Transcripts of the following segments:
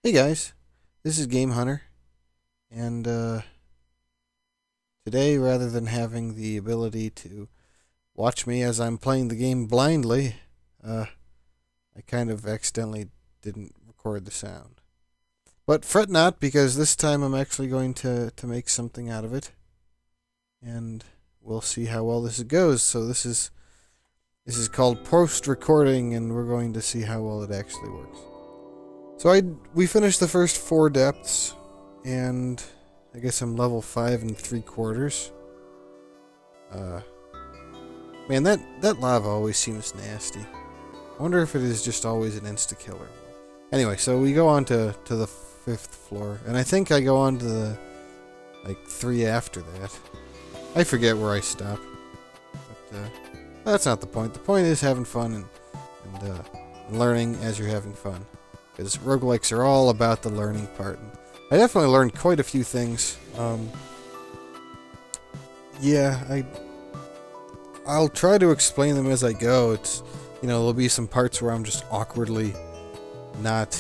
Hey guys, this is Game Hunter, and today, rather than having the ability to watch me as I'm playing the game blindly, I kind of accidentally didn't record the sound. But fret not, because this time I'm actually going to make something out of it, and we'll see how well this goes. So this is called post-recording, and we're going to see how well it actually works. So we finished the first 4 depths, and I guess I'm level 5 3/4. Man, that lava always seems nasty. I wonder if it is just always an insta-killer. Anyway, so we go on to the 5th floor, and I think I go on to the, 3 after that. I forget where I stop. But, that's not the point. The point is having fun and learning as you're having fun. Because roguelikes are all about the learning part. And I definitely learned quite a few things. Yeah, I'll try to explain them as I go. It's, there'll be some parts where I'm just awkwardly not,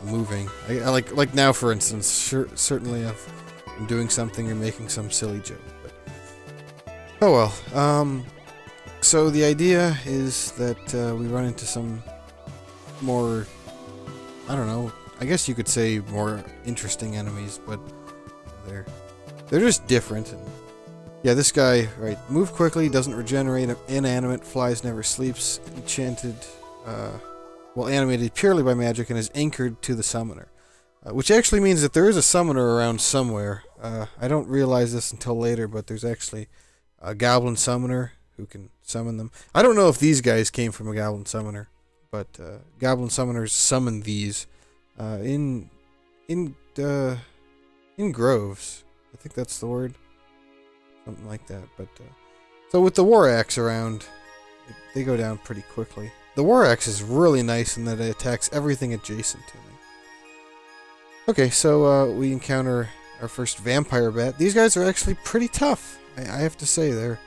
moving. Like now, for instance, certainly I'm doing something or making some silly joke. But, oh well. So the idea is that we run into some more, I don't know, I guess you could say more interesting enemies, but they're just different. And yeah, this guy, right, move quickly, doesn't regenerate, inanimate, flies, never sleeps, enchanted, animated purely by magic, and is anchored to the summoner. Which actually means that there is a summoner around somewhere. I don't realize this until later, but there's actually a goblin summoner who can summon them. I don't know if these guys came from a goblin summoner, but goblin summoners summon these in groves. I think that's the word, something like that. But so with the war axe around, they go down pretty quickly. The war axe is really nice in that it attacks everything adjacent to me. Okay, so we encounter our first vampire bat. These guys are actually pretty tough. I have to say, they're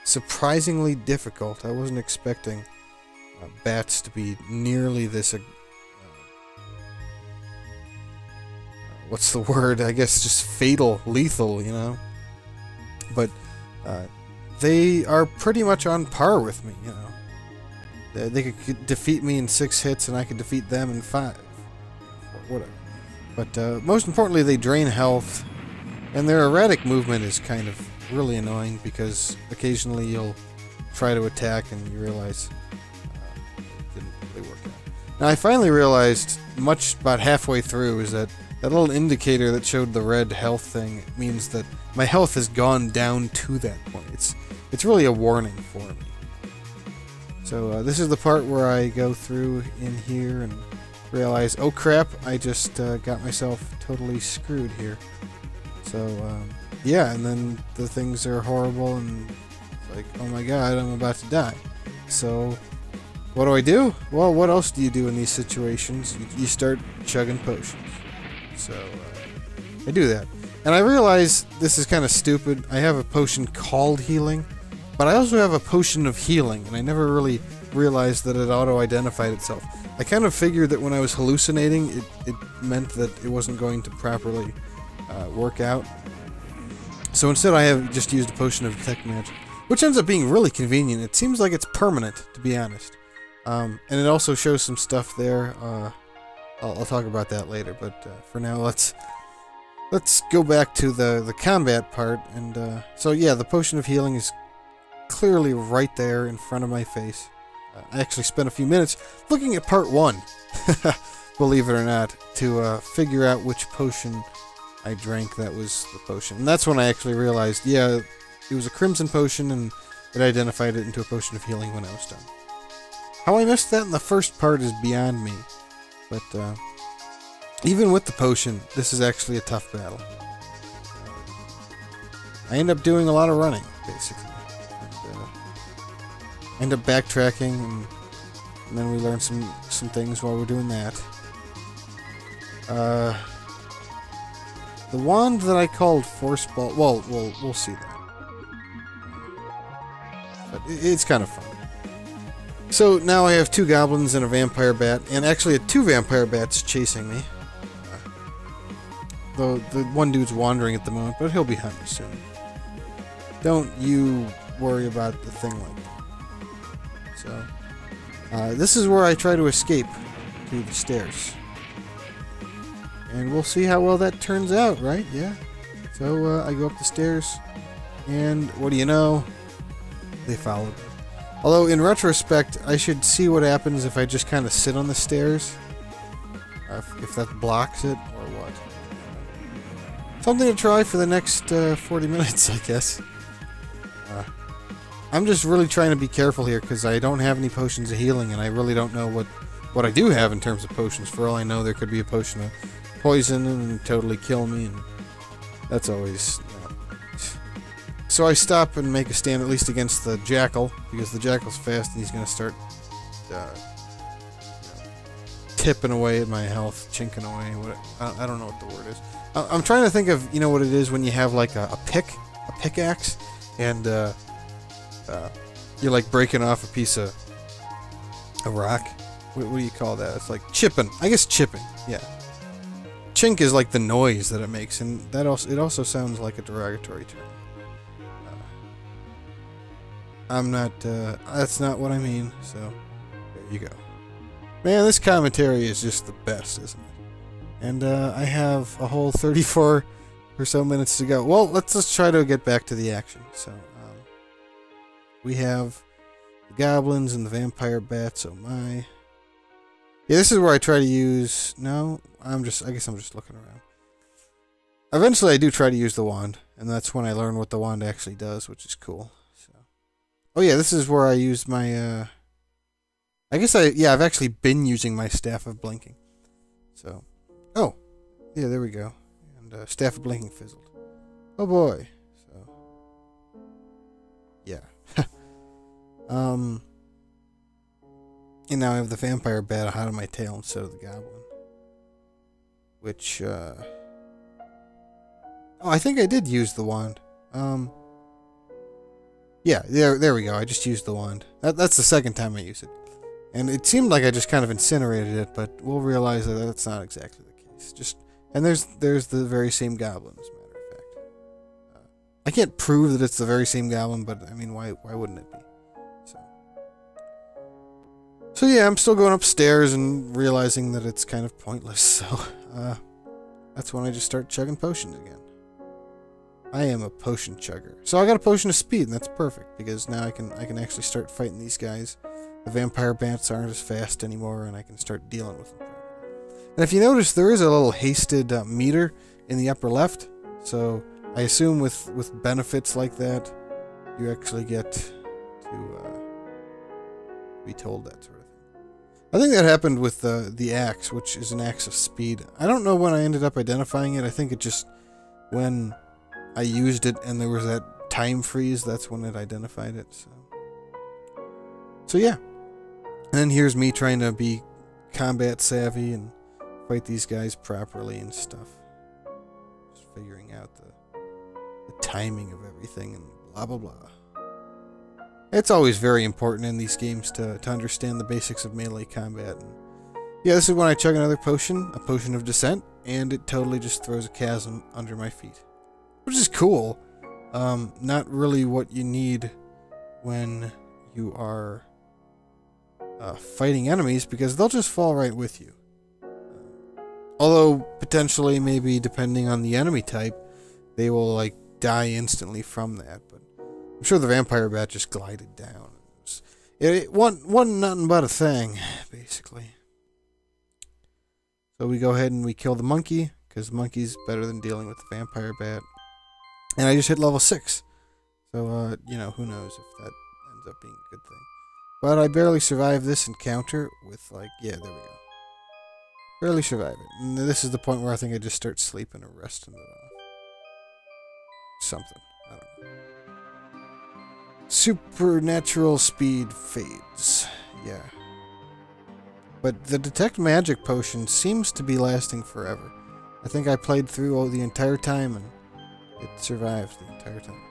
surprisingly difficult. I wasn't expecting bats to be nearly this, what's the word? I guess just fatal, lethal, But they are pretty much on par with me, They could defeat me in 6 hits, and I could defeat them in 5. Whatever. But most importantly, they drain health, and their erratic movement is kind of really annoying, because occasionally you'll try to attack and you realize work out. Now I finally realized, about halfway through, is that little indicator that showed the red health thing means that my health has gone down to that point. It's really a warning for me. So this is the part where I go through in here and realize, oh crap, I just got myself totally screwed here. So yeah, and then the things are horrible, and it's like, oh my god, I'm about to die. So what do? Well, what else do you do in these situations? You start chugging potions. So, I do that. And I realize this is kind of stupid. I have a potion called healing, but I also have a potion of healing, and I never really realized that it auto-identified itself. I kind of figured that when I was hallucinating, it meant that it wasn't going to properly work out. So instead I have just used a potion of detect magic, which ends up being really convenient. It seems like it's permanent, to be honest. And it also shows some stuff there. I'll talk about that later, but for now, let's go back to the combat part. And so yeah, the potion of healing is clearly right there in front of my face. I actually spent a few minutes looking at part 1, believe it or not, to figure out which potion I drank that was the potion. And that's when I actually realized, yeah, it was a crimson potion, and it identified it into a potion of healing when I was done. How I missed that in the first part is beyond me, but even with the potion, this is actually a tough battle. I end up doing a lot of running, basically. And, I end up backtracking, and then we learn some things while we're doing that. The wand that I called Force Ball, well, we'll see that. But it's kind of fun. So now I have 2 goblins and a vampire bat, and actually 2 vampire bats chasing me. Though the one dude's wandering at the moment, but he'll be hunting soon. Don't you worry about the thing like that. So, this is where I try to escape through the stairs. And we'll see how well that turns out, right? Yeah. So, I go up the stairs, and what do you know? They followed me. Although, in retrospect, I should see what happens if I just kind of sit on the stairs. If that blocks it, or what. Something to try for the next 40 minutes, I guess. I'm just really trying to be careful here, because I don't have any potions of healing, and I really don't know what I do have in terms of potions. For all I know, there could be a potion of poison and totally kill me, and that's always... So I stop and make a stand at least against the jackal, because the jackal's fast and he's going to start tipping away at my health, chinking away. I don't know what the word is. I'm trying to think of, you know what it is when you have like a pickaxe, and you're like breaking off a piece of a rock. What do you call that? It's like chipping. I guess chipping. Yeah. Chink is like the noise that it makes, and it also sounds like a derogatory term. I'm not, that's not what I mean, so there you go. Man, this commentary is just the best, isn't it? And, I have a whole 34 or so minutes to go. Well, let's just try to get back to the action. So, we have the goblins and the vampire bats, oh my. Yeah, this is where I try to use, no, I guess I'm just looking around. Eventually I do try to use the wand, and that's when I learn what the wand actually does, which is cool. Oh yeah, this is where I use my, I've actually been using my Staff of Blinking. So, oh, yeah, there we go. And, Staff of Blinking fizzled. Oh boy. So, yeah. And now I have the vampire bat hot on my tail instead of the goblin. Which, oh, I think I did use the wand. Yeah, there we go. I just used the wand. That's the second time I use it. And it seemed like I just kind of incinerated it, but we'll realize that that's not exactly the case. And there's the very same goblin, as a matter of fact. I can't prove that it's the very same goblin, but I mean, why wouldn't it be? So yeah, I'm still going upstairs and realizing that it's kind of pointless. So that's when I just start chugging potions again. I am a potion chugger. So I got a potion of speed, and that's perfect, because now I can actually start fighting these guys. The vampire bats aren't as fast anymore, and I can start dealing with them. And if you notice, there is a little hasted meter in the upper left. So I assume with benefits like that, you actually get to be told that sort of thing. I think that happened with the axe, which is an axe of speed. I don't know when I ended up identifying it. I think it just when I used it and there was that time freeze, that's when it identified it. So yeah. And then here's me trying to be combat savvy and fight these guys properly and stuff. Just figuring out the timing of everything and blah blah blah. It's always very important in these games to understand the basics of melee combat. And yeah, this is when I chug another potion, a potion of descent, and it totally just throws a chasm under my feet. Which is cool. Not really what you need when you are fighting enemies, because they'll just fall right with you. Although, potentially, maybe depending on the enemy type, they will, like, die instantly from that. But I'm sure the vampire bat just glided down. It wasn't nothing but a thing, basically. So we go ahead and we kill the monkey, because the monkey's better than dealing with the vampire bat. And I just hit level 6. So, you know, who knows if that ends up being a good thing. But I barely survived this encounter with, like, yeah, there we go. Barely survive it. And this is the point where I think I just start sleeping or resting it off. Something. I don't know. Supernatural speed fades. Yeah. But the detect magic potion seems to be lasting forever. I think I played through the entire time and it survived the entire time.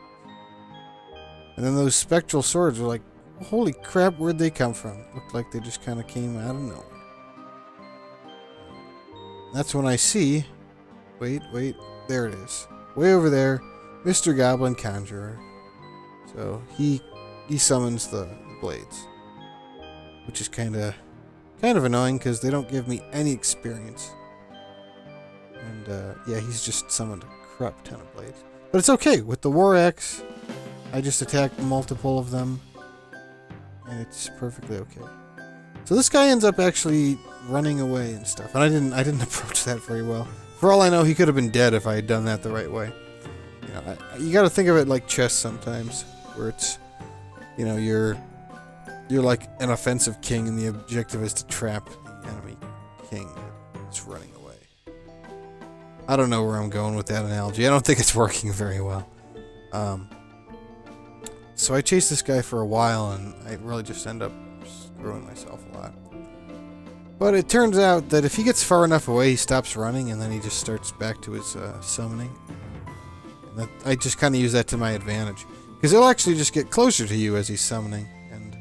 And then those spectral swords are like Holy crap, where'd they come from? Looked like they just kind of came out of nowhere. That's when I see... Wait, there it is. Way over there, Mr. Goblin Conjurer. So, he summons the blades. Which is kind of annoying, because they don't give me any experience. And, yeah, he's just summoned a crap ton of blades. But it's okay, with the War Axe, I just attack multiple of them. And it's perfectly okay. So this guy ends up actually running away and stuff. And I didn't approach that very well. For all I know, he could have been dead if I had done that the right way. You know, you got to think of it like chess sometimes, where it's, you know, you're like an offensive king, and the objective is to trap the enemy king that's running away. I don't know where I'm going with that analogy. I don't think it's working very well. So I chased this guy for a while, and I really just end up screwing myself a lot. But it turns out that if he gets far enough away, he stops running, and then he just starts back to his summoning. And that, I just kind of use that to my advantage. Because he'll actually just get closer to you as he's summoning. And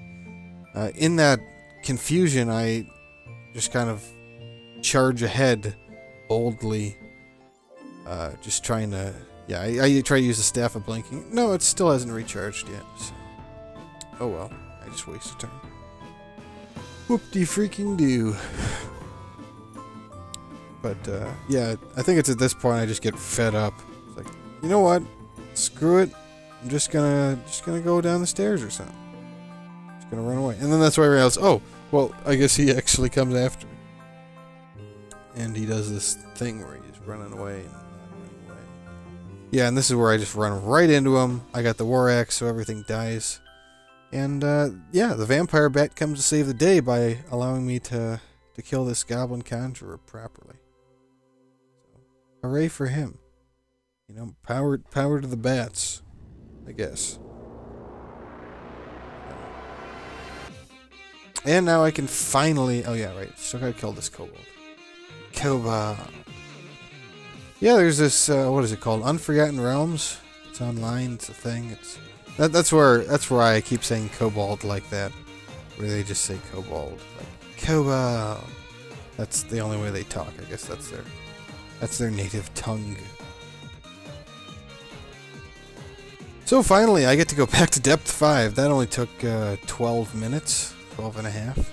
in that confusion, I just kind of charge ahead boldly. Just trying to... Yeah, I try to use the Staff of Blinking. No, it still hasn't recharged yet. So. Oh well, I just wasted a turn. Whoop-de-freaking-do. But, yeah, I think it's at this point I just get fed up. It's like, you know what? Screw it. I'm just gonna go down the stairs or something. Just gonna run away. And then that's why I realized, oh, well, I guess he actually comes after me. And he does this thing where he's running away and not running away. Yeah, and this is where I just run right into him. I got the War Axe, so everything dies. And, yeah, the Vampire Bat comes to save the day by allowing me to kill this Goblin Conjurer properly. So, hooray for him. You know, power to the bats, I guess. And now I can finally... Oh, yeah, right. Still gotta kill this kobold. Kobold. Yeah, there's this, what is it called? Unforgotten Realms? It's online, it's a thing, it's... That's where I keep saying kobold like that, where they just say kobold, like kobold. That's the only way they talk. I guess that's their native tongue. So finally, I get to go back to Depth 5. That only took 12 minutes, 12 and a half.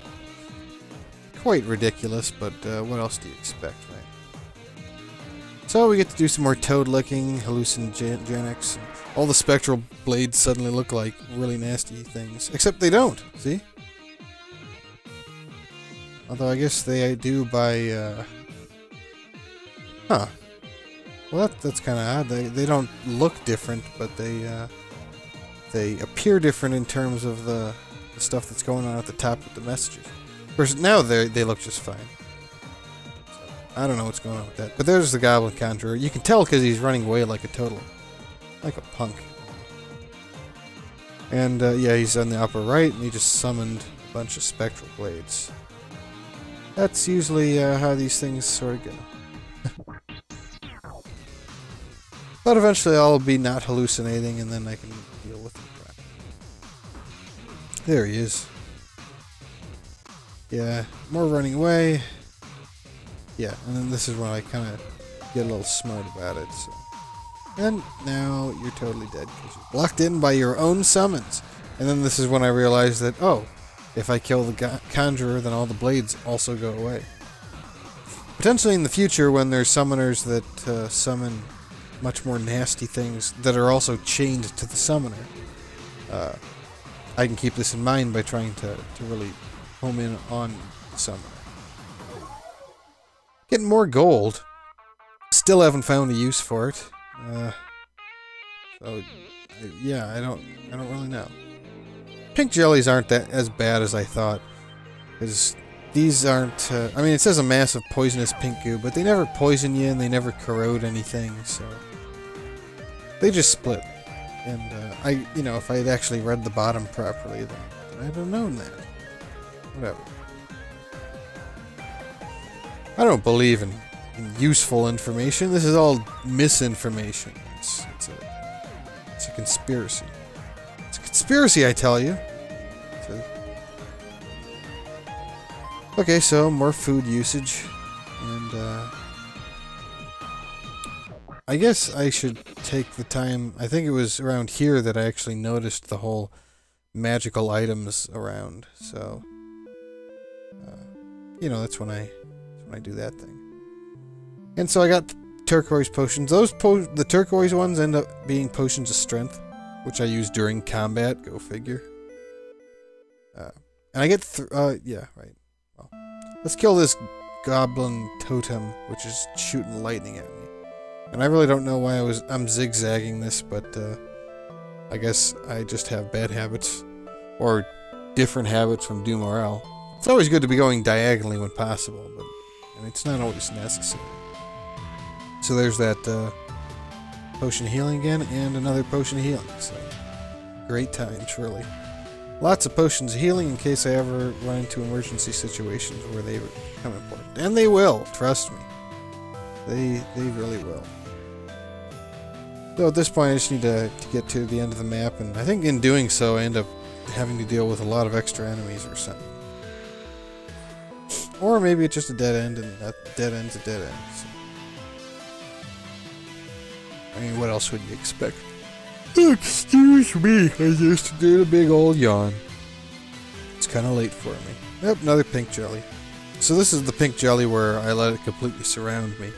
Quite ridiculous, but what else do you expect, right? So we get to do some more toad licking, hallucinogenics. All the spectral blades suddenly look like really nasty things. Except they don't, see? Although I guess they do by, Huh. Well, that's kind of odd. They don't look different, but they appear different in terms of the stuff that's going on at the top with the messages. Of course, now they look just fine. I don't know what's going on with that. But there's the Goblin Conjurer. You can tell because he's running away like a punk. And, yeah, he's on the upper right, and he just summoned a bunch of spectral blades. That's usually how these things sort of go. But eventually I'll be not hallucinating, and then I can deal with the crap. There he is. Yeah, more running away. Yeah, and then this is when I kind of get a little smart about it. So. And now you're totally dead because you're blocked in by your own summons. And then this is when I realize that, oh, if I kill the Conjurer, then all the blades also go away. Potentially in the future, when there's summoners that summon much more nasty things that are also chained to the summoner, I can keep this in mind by trying to really home in on the summoner. Getting more gold. Still haven't found a use for it. So yeah, I don't really know. Pink jellies aren't that as bad as I thought, because these aren't. I mean, it says a mass of poisonous pink goo, but they never poison you and they never corrode anything, so they just split. And you know, if I had actually read the bottom properly, then I'd have known that. Whatever. I don't believe in useful information. This is all misinformation. It's a conspiracy. It's a conspiracy, I tell you. Okay, so more food usage. And, I guess I should take the time. I think it was around here that I actually noticed the whole magical items around. So, you know, that's when I do that thing. And so I got turquoise potions. The turquoise ones end up being potions of strength, which I use during combat. Go figure. And I get yeah, right. Well, let's kill this goblin totem, which is shooting lightning at me. And I really don't know why I'm zigzagging this, but I guess I just have bad habits, or different habits from Doom RL. It's always good to be going diagonally when possible, but I mean, it's not always necessary. So there's that potion of healing again, and another potion of healing. So great times, really. Lots of potions of healing in case I ever run into emergency situations where they become important. And they will, trust me. They really will. So at this point I just need to get to the end of the map, and I think in doing so I end up having to deal with a lot of extra enemies or something. Or maybe it's just a dead end, and that dead end's a dead end. So. I mean, what else would you expect? Excuse me, I just did a big old yawn. It's kind of late for me. Yep, another pink jelly. So this is the pink jelly where I let it completely surround me,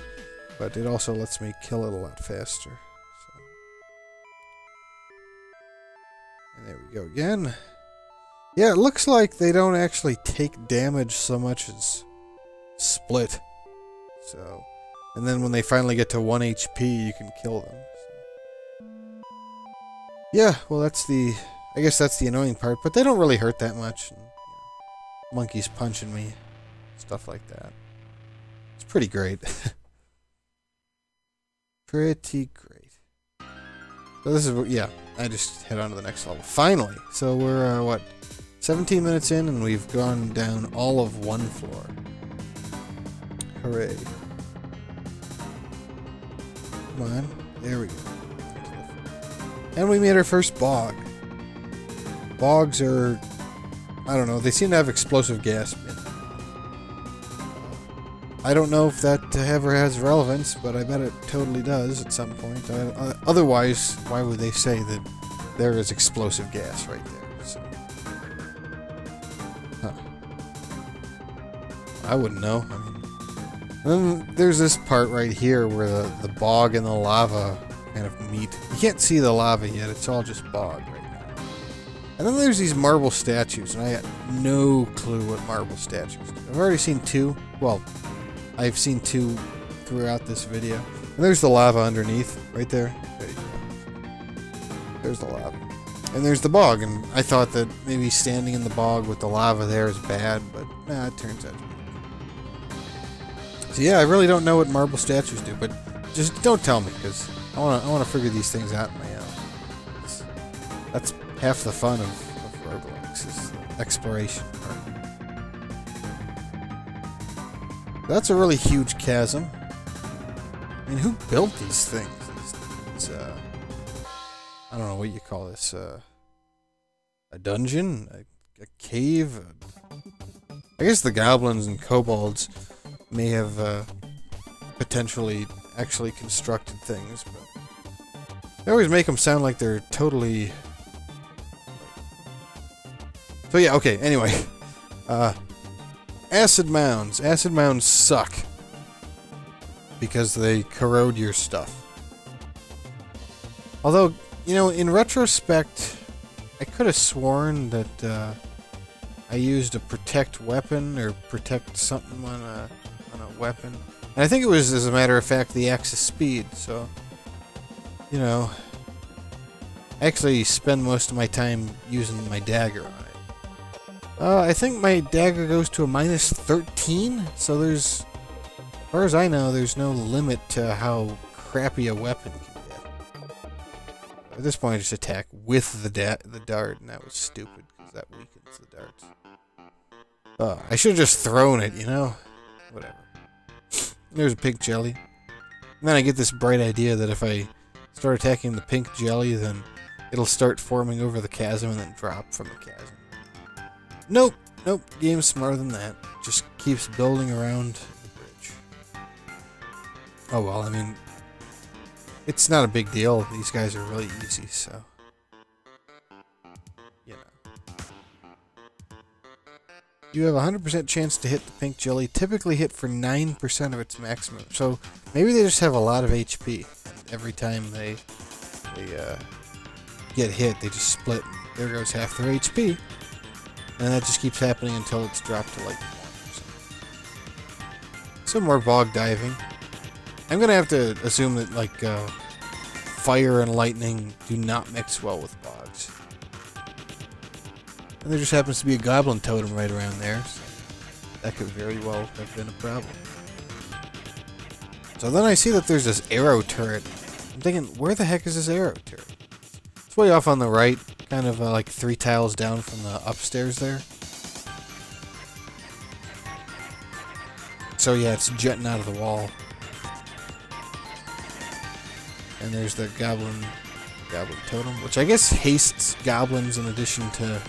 but it also lets me kill it a lot faster. So. And there we go again. Yeah, it looks like they don't actually take damage so much as split. So, and then when they finally get to 1 HP, you can kill them. So. Yeah, well I guess that's the annoying part, but they don't really hurt that much. And, you know, monkeys punching me, stuff like that. It's pretty great. Pretty great. So this is, yeah, I just head on to the next level. Finally! So we're, what, 17 minutes in, and we've gone down all of one floor. Hooray. Come on. There we go. And we made our first bog. Bogs are, I don't know, they seem to have explosive gas in them. I don't know if that ever has relevance, but I bet it totally does at some point. Otherwise, why would they say that there is explosive gas right there? So. Huh. I wouldn't know. I mean, then there's this part right here where the bog and the lava kind of meet. You can't see the lava yet, it's all just bog right now. And then there's these marble statues, and I had no clue what marble statues do. I've already seen two. Well, I've seen two throughout this video. And there's the lava underneath, right there. There you go. There's the lava. And there's the bog, and I thought that maybe standing in the bog with the lava there is bad, but nah, it turns out to be. So yeah, I really don't know what marble statues do, but just don't tell me, because I wanna figure these things out on my own. That's half the fun of roguelikes, is exploration part. That's a really huge chasm. I mean, who built these things? I don't know what you call this. A dungeon? A cave? I guess the goblins and kobolds may have potentially actually constructed things, but they always make them sound like they're totally... So yeah, okay, anyway. Acid mounds. Acid mounds suck. Because they corrode your stuff. Although, you know, in retrospect, I could have sworn that I used a protect weapon, or protect something on a weapon. And I think it was, as a matter of fact, the axe of speed, so... You know... I actually spend most of my time using my dagger on it. I think my dagger goes to a -13, so there's... As far as I know, there's no limit to how crappy a weapon can get. At this point, I just attack with the dart, and that was stupid, because that weakens the darts. I should have just thrown it, you know? Whatever. There's a pink jelly. And then I get this bright idea that if I start attacking the pink jelly, then it'll start forming over the chasm and then drop from the chasm. Nope. Nope. Game's smarter than that. just keeps building around the bridge. Oh well, I mean, it's not a big deal. These guys are really easy, so you know. You have a 100% chance to hit the pink jelly, typically hit for 9% of its maximum. So maybe they just have a lot of HP. Every time they get hit, they just split. There goes half their HP. And that just keeps happening until it's dropped to like 1%. Some more bog diving. I'm going to have to assume that like fire and lightning do not mix well with bogs. And there just happens to be a goblin totem right around there, so that could very well have been a problem. So then I see that there's this arrow turret. I'm thinking, where the heck is this arrow turret? It's way off on the right, kind of like 3 tiles down from the upstairs there. So yeah, it's jutting out of the wall. And there's the goblin totem, which I guess hastes goblins in addition to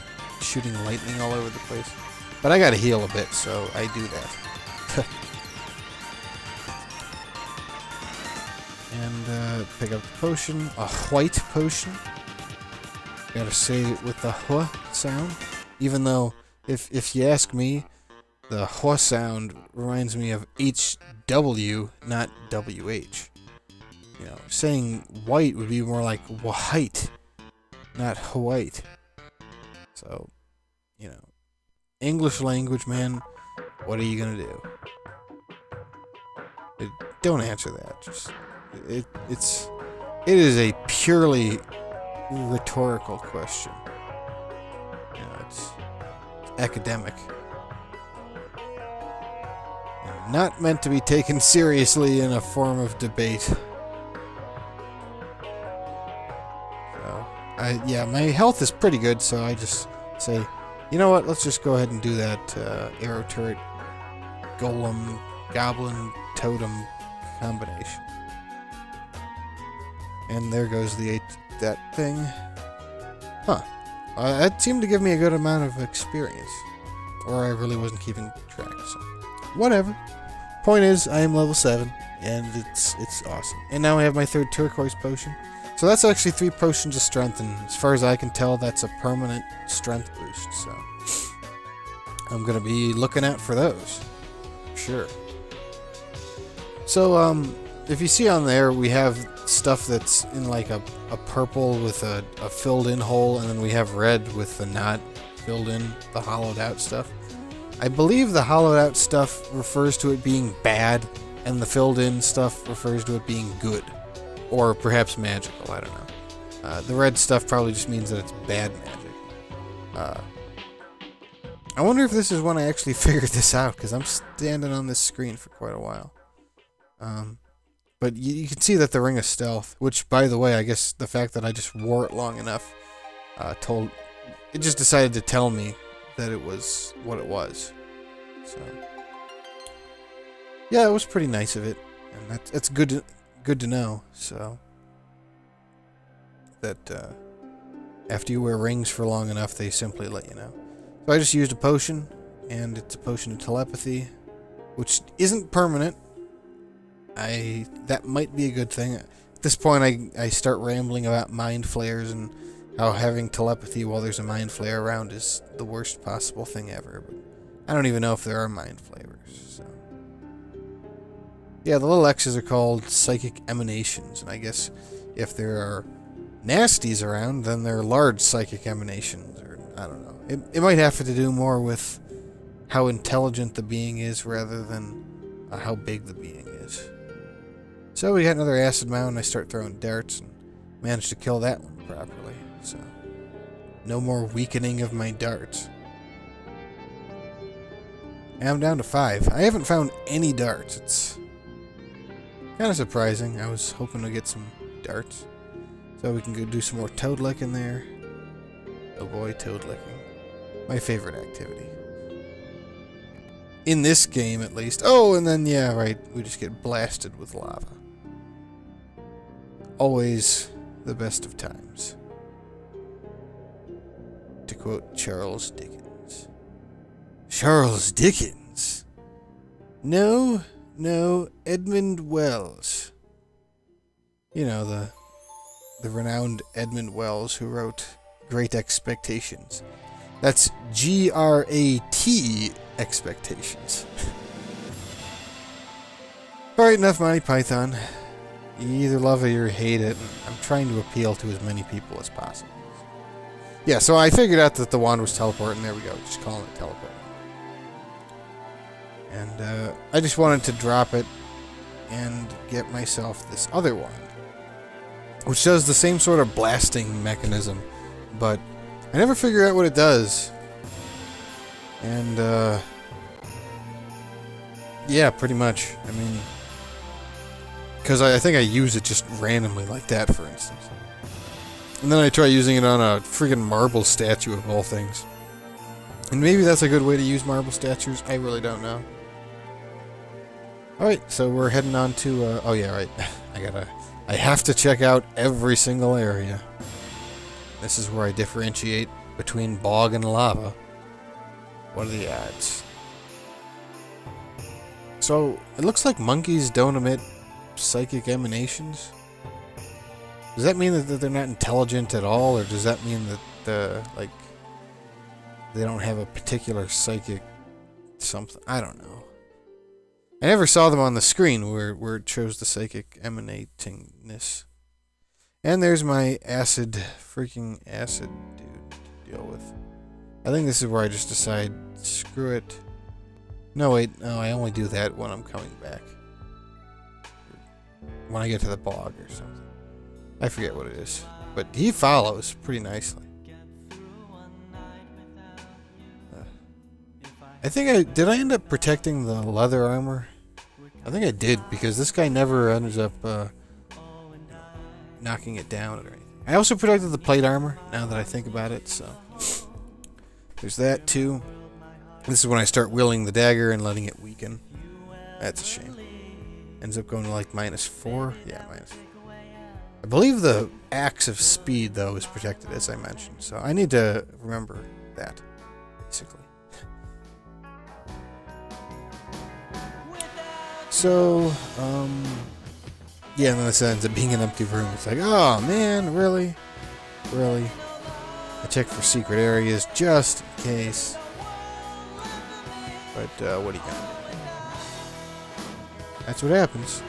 shooting lightning all over the place. But I gotta heal a bit, so I do that. And pick up the potion, a white potion. Gotta say it with the huh sound. Even though, if you ask me, the huh sound reminds me of HW, not WH. You know, saying white would be more like white, not white. So, you know, English language, man, what are you gonna do? Don't answer that. Just, it is a purely rhetorical question. You know, it's academic. And not meant to be taken seriously in a form of debate. Yeah, my health is pretty good, so I just say, you know what, let's just go ahead and do that arrow turret, golem, goblin, totem combination. And there goes that thing. Huh. That seemed to give me a good amount of experience. Or I really wasn't keeping track, so whatever. Point is, I am level 7, and it's awesome. And now I have my 3rd turquoise potion. So that's actually 3 potions of strength, and as far as I can tell, that's a permanent strength boost, so I'm gonna be looking out for those. Sure. So, if you see on there, we have stuff that's in like a purple with a filled-in hole, and then we have red with the not filled in, the hollowed-out stuff. I believe the hollowed-out stuff refers to it being bad, and the filled-in stuff refers to it being good. Or perhaps magical, I don't know. The red stuff probably just means that it's bad magic. I wonder if this is when I actually figured this out, because I'm standing on this screen for quite a while. But you can see that the Ring of Stealth, which, by the way, I guess the fact that I just wore it long enough, it just decided to tell me that it was what it was. So, yeah, it was pretty nice of it, and that's good to know. So that after you wear rings for long enough, they simply let you know. So I just used a potion, and it's a potion of telepathy, which isn't permanent. That might be a good thing. At this point, I start rambling about mind flayers and how having telepathy while there's a mind flare around is the worst possible thing ever. But I don't even know if there are mind flayers. So yeah, the little X's are called psychic emanations, and I guess if there are nasties around, then they're large psychic emanations, or I don't know. It might have to do more with how intelligent the being is rather than how big the being is. So we got another acid mound, and I start throwing darts, and managed to kill that one properly. So no more weakening of my darts. And I'm down to 5. I haven't found any darts. It's kind of surprising. I was hoping to get some darts. So we can go do some more toad licking there. Oh boy, toad licking. My favorite activity. In this game, at least. Oh, and then, yeah, right, we just get blasted with lava. Always the best of times. To quote Charles Dickens. Charles Dickens No, no, Edmund Wells. You know, the renowned Edmund Wells who wrote Great Expectations. That's G-R-A-T Expectations. Alright, enough Monty Python. You either love it or hate it. I'm trying to appeal to as many people as possible. Yeah, so I figured out that the wand was teleporting. There we go. Just calling it teleport. And I just wanted to drop it and get myself this other wand, which does the same sort of blasting mechanism, but I never figure out what it does. And yeah, pretty much. I mean, because I think I use it just randomly like that, for instance. And then I try using it on a friggin' marble statue of all things. And maybe that's a good way to use marble statues. I really don't know. Alright, so we're heading on to, oh yeah, right. I have to check out every single area. This is where I differentiate between bog and lava. What are the odds? So, it looks like monkeys don't emit psychic emanations. Does that mean that they're not intelligent at all, or does that mean that like they don't have a particular psychic something? I don't know. I never saw them on the screen where it shows the psychic emanatingness. And there's my freaking acid dude to deal with. I think this is where I just decide, screw it. No, wait, no, I only do that when I'm coming back. When I get to the bog or something. I forget what it is. But he follows pretty nicely. I think did I end up protecting the leather armor? I think I did, because this guy never ends up knocking it down or anything. I also protected the plate armor, now that I think about it, so there's that too. This is when I start wielding the dagger and letting it weaken. That's a shame. Ends up going to like -4. Yeah, -4. I believe the axe of speed, though, is protected, as I mentioned, so I need to remember that, basically. So, yeah, and then this ends up being an empty room. It's like, oh man, really? Really? I checked for secret areas just in case. But, what are you gonna do? That's what happens.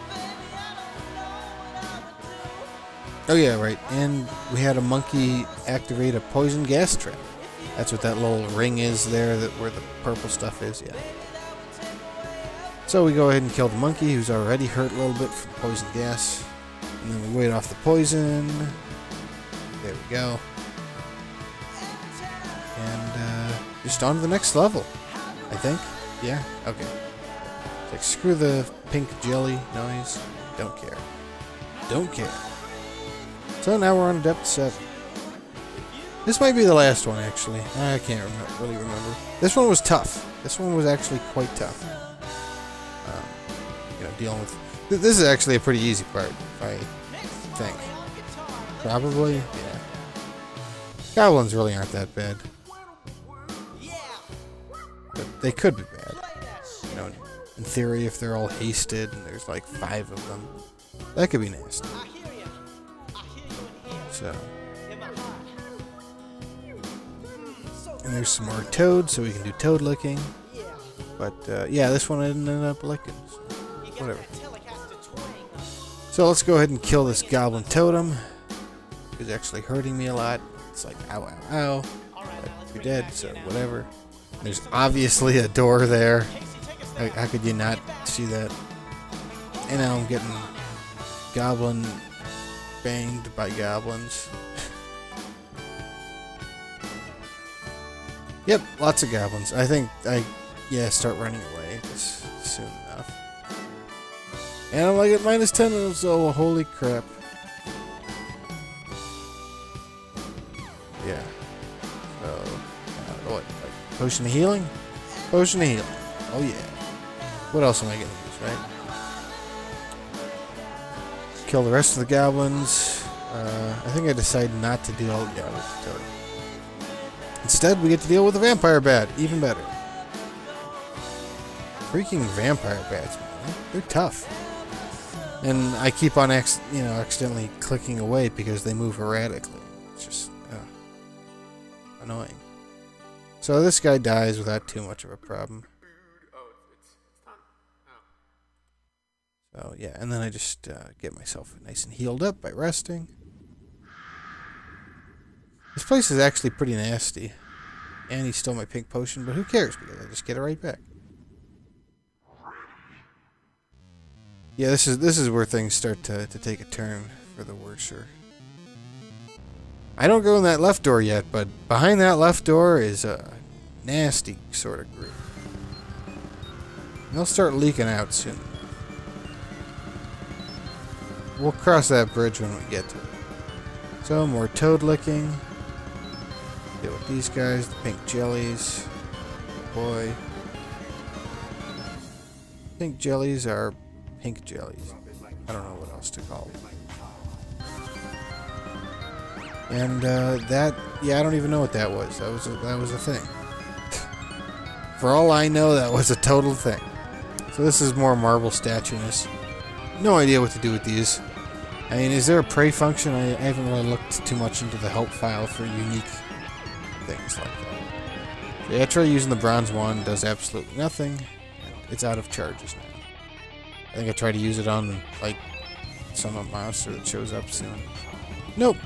Oh yeah, right. And we had a monkey activate a poison gas trap. That's what that little ring is there, where the purple stuff is, yeah. So we go ahead and kill the monkey, who's already hurt a little bit from poison gas. And then we wait off the poison. There we go. And just on to the next level, I think. Yeah? Okay. It's like, screw the pink jelly noise. Don't care. Don't care. So now we're on depth 7. This might be the last one, actually. I can't really remember. This one was tough. This one was actually quite tough. You know, dealing with... This is actually a pretty easy part, I think. Probably? Yeah. Goblins really aren't that bad. But they could be bad. You know, in theory, if they're all hasted and there's like 5 of them, that could be nasty. So. And there's some more toads, so we can do toad licking. But, yeah, this one ended up licking. So whatever. So let's go ahead and kill this goblin totem. It's actually hurting me a lot. It's like, ow, ow, ow. But you're dead, so whatever. There's obviously a door there. How could you not see that? And now I'm getting goblin banged by goblins. Yep, lots of goblins. I think start running away just soon enough. And I'm like at -10, so holy crap. Yeah. So, what? Like, potion of healing? Potion of healing. Oh yeah. What else am I gonna use, right? Kill the rest of the goblins. I think I decided not to deal with the toad. Instead, we get to deal with the vampire bat. Even better. freaking vampire bats, man. They're tough. And I keep on accidentally clicking away because they move erratically. It's just annoying. So this guy dies without too much of a problem. So yeah, and then I just get myself nice and healed up by resting. This place is actually pretty nasty. And he stole my pink potion, but who cares because I just get it right back. Yeah, this is where things start to take a turn for the worser. I don't go in that left door yet, but behind that left door is a nasty sort of group. They'll start leaking out soon. We'll cross that bridge when we get to it. So, more toad licking. Deal with these guys, the pink jellies. Boy. Pink jellies are pink jellies. I don't know what else to call them. And yeah, I don't even know what that was. That was a thing. For all I know, that was a total thing. So this is more marble statueness. No idea what to do with these. I mean, is there a prey function? I haven't really looked too much into the help file for unique things like that. So yeah, I try using the bronze wand, does absolutely nothing. It's out of charges now. I think I tried to use it on, like, some monster that shows up soon. Nope.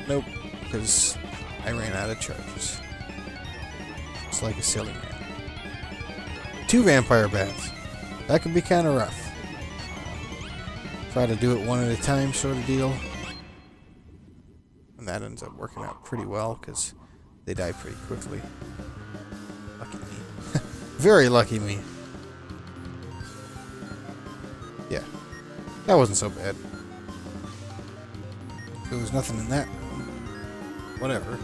Nope. Because I ran out of charges. It's like a silly man. 2 vampire bats. That could be kind of rough. Try to do it one at a time sort of deal. And that ends up working out pretty well because they die pretty quickly. Lucky me. Very lucky me. Yeah. That wasn't so bad. There was nothing in that room. Whatever.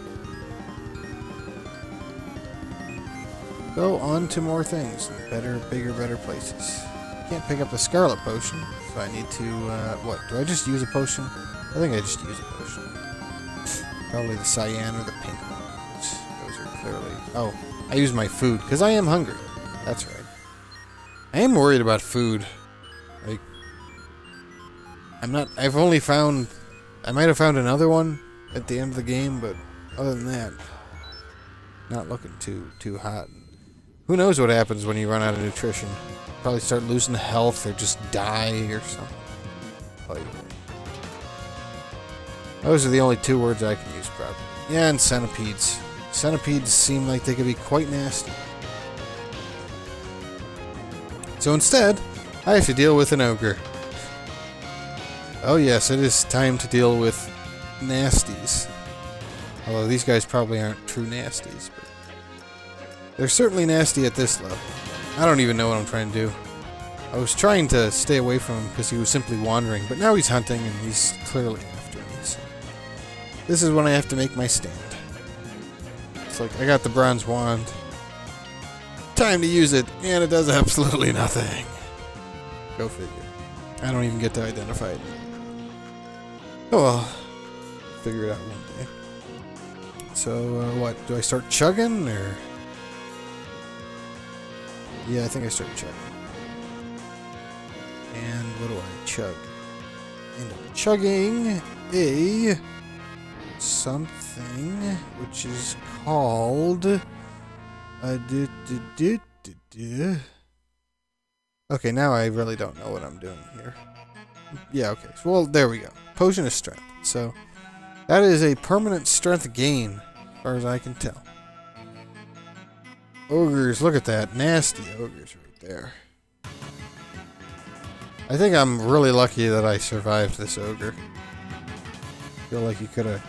Go on to more things. Better, bigger, better places. Can't pick up the scarlet potion, so I need to, what? Do I just use a potion? I think I just use a potion. Probably the cyan or the pink ones. Those are clearly... Oh, I use my food, because I am hungry. That's right. I am worried about food. Like, I've only found... I might have found another one at the end of the game, but other than that, not looking too hot. Who knows what happens when you run out of nutrition? Probably start losing health or just die or something. Like, those are the only 2 words I can use probably. Yeah, and centipedes. Centipedes seem like they could be quite nasty. So instead, I have to deal with an ogre. Oh yes, it is time to deal with nasties. Although these guys probably aren't true nasties, but they're certainly nasty at this level. I don't even know what I'm trying to do. I was trying to stay away from him because he was simply wandering, but now he's hunting and he's clearly after me. So this is when I have to make my stand. It's like, I got the bronze wand. Time to use it, and it does absolutely nothing. Go figure. I don't even get to identify it. Oh well. Figure it out one day. So, what? Do I start chugging, or...? Yeah, I think I start chugging. And what do I chug? End up chugging a... something, which is called... Okay, now I really don't know what I'm doing here. Yeah, okay. So, well, there we go. Potion of Strength. So, that is a permanent strength gain, as far as I can tell. Ogres, look at that. Nasty ogres right there. I think I'm really lucky that I survived this ogre. I feel like he could have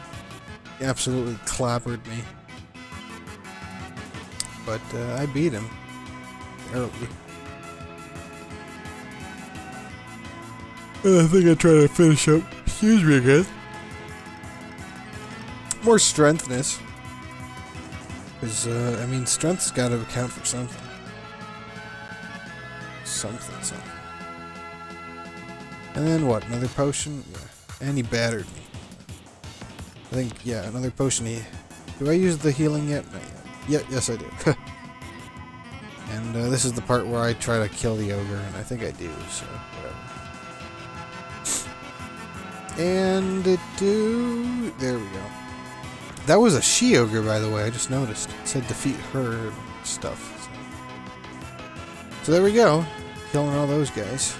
absolutely clobbered me. But I beat him. Barely. I think I try to finish up. Excuse me again. More strengthness. Because, I mean, strength's got to account for something. Something. And then what? Another potion? Yeah. And he battered me. I think, yeah, another potion. Do I use the healing yet? Not yet. Yeah, yes I do. And this is the part where I try to kill the ogre, and I think I do, so whatever. And there we go. That was a she-ogre, by the way, I just noticed. It said defeat her and stuff. So there we go. Killing all those guys.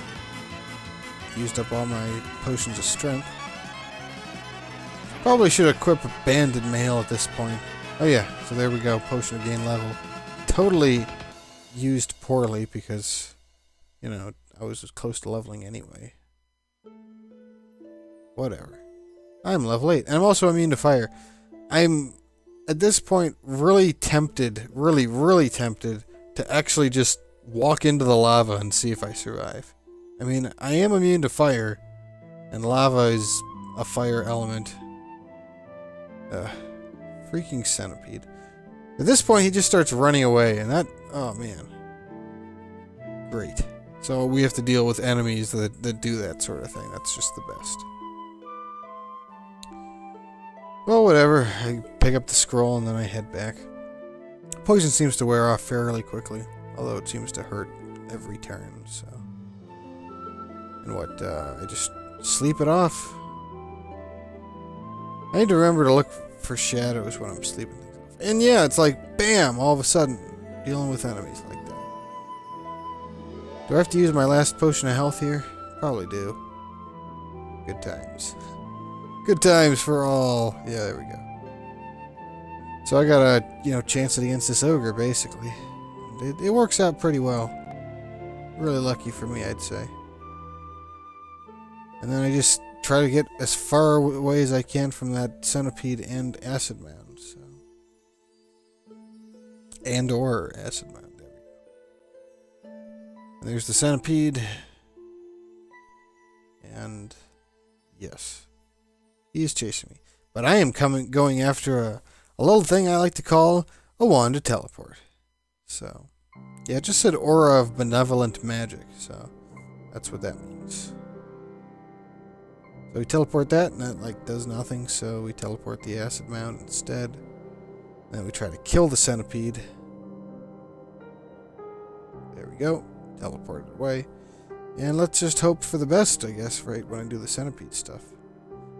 Used up all my potions of strength. Probably should equip a banded mail at this point. Oh yeah, so there we go. Potion of gain level. Totally used poorly because, you know, I was close to leveling anyway. Whatever. I'm level 8. And I'm also immune to fire. I'm, at this point, really tempted, really tempted to actually just walk into the lava and see if I survive. I mean, I am immune to fire, and lava is a fire element. Freaking centipede. At this point, he just starts running away, and that... Oh, man. Great. So we have to deal with enemies that do that sort of thing. That's just the best. Well, whatever. I pick up the scroll, and then I head back. Poison seems to wear off fairly quickly, although it seems to hurt every turn, so... And what, I just sleep it off? I need to remember to look for shadows when I'm sleeping things off. And yeah, it's like, bam, all of a sudden, dealing with enemies like that. Do I have to use my last potion of health here? Probably do. Good times. Good times for all. Yeah, there we go. So I got a, you know, chance it against this ogre, basically. It works out pretty well. Really lucky for me, I'd say. And then I just try to get as far away as I can from that centipede and acid mound. So. And or acid mound. There we go. And there's the centipede. And yes. He is chasing me. But I am going after a little thing I like to call a wand to teleport. So. Yeah, it just said aura of benevolent magic. So that's what that means. So we teleport that, and that, like, does nothing, so we teleport the acid mound instead. Then we try to kill the centipede. There we go. Teleport it away. And let's just hope for the best, I guess, right when I do the centipede stuff.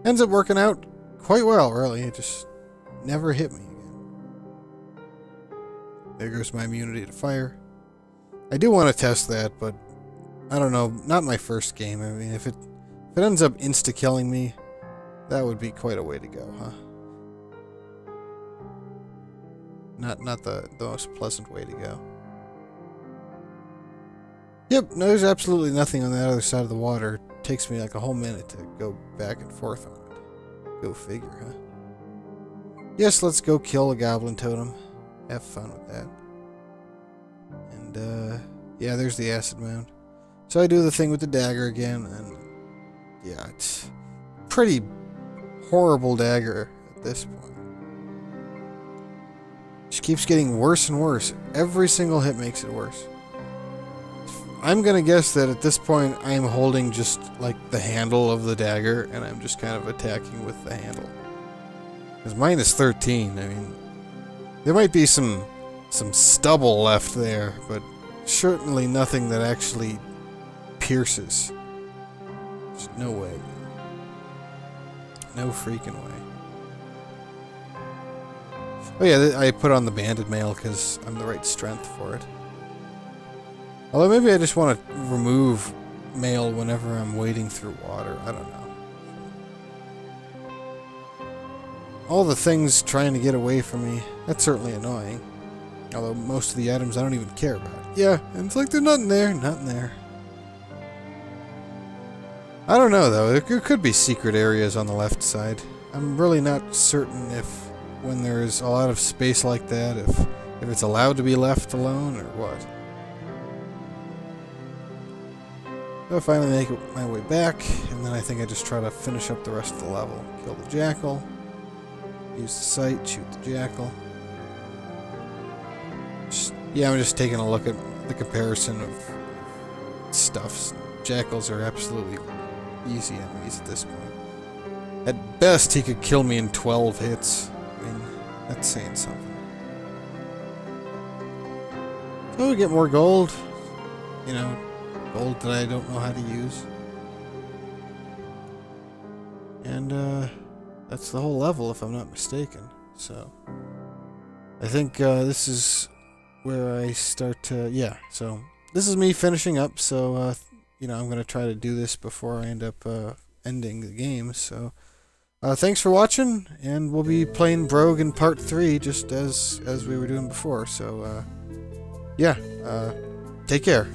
Ends up working out quite well, really. It just never hit me again. There goes my immunity to fire. I do want to test that, but I don't know. Not my first game. I mean, if it ends up insta-killing me, that would be quite a way to go, huh? Not the most pleasant way to go. Yep, no, there's absolutely nothing on that other side of the water. It takes me like a whole minute to go back and forth on it. Go figure, huh? Yes, let's go kill a goblin totem. Have fun with that. And, yeah, there's the acid mound. So I do the thing with the dagger again, and yeah, it's pretty horrible dagger at this point. Just keeps getting worse and worse. Every single hit makes it worse. I'm gonna guess that at this point I'm holding just like the handle of the dagger, and I'm just kind of attacking with the handle. Because mine is 13. I mean, there might be some stubble left there, but certainly nothing that actually pierces. There's no way. No freaking way. Oh yeah, I put on the banded mail because I'm the right strength for it. Although maybe I just want to remove mail whenever I'm wading through water. I don't know. All the things trying to get away from me, that's certainly annoying. Although most of the items I don't even care about. Yeah, and it's like there's nothing there, nothing there. I don't know, though. There could be secret areas on the left side. I'm really not certain if, when there's a lot of space like that, if it's allowed to be left alone or what. So I finally make my way back, and then I think I just try to finish up the rest of the level. Kill the jackal, use the sight, shoot the jackal. Yeah, I'm just taking a look at the comparison of stuffs. Jackals are absolutely easy enemies at this point. At best, he could kill me in 12 hits. I mean, that's saying something. Oh, we get more gold. You know, gold that I don't know how to use. And, that's the whole level, if I'm not mistaken. So, I think, this is where I start to, yeah, so, this is me finishing up, so, you know, I'm gonna try to do this before I end up, ending the game, so, thanks for watching, and we'll be playing Brogue in part 3, just as we were doing before, so, yeah, take care.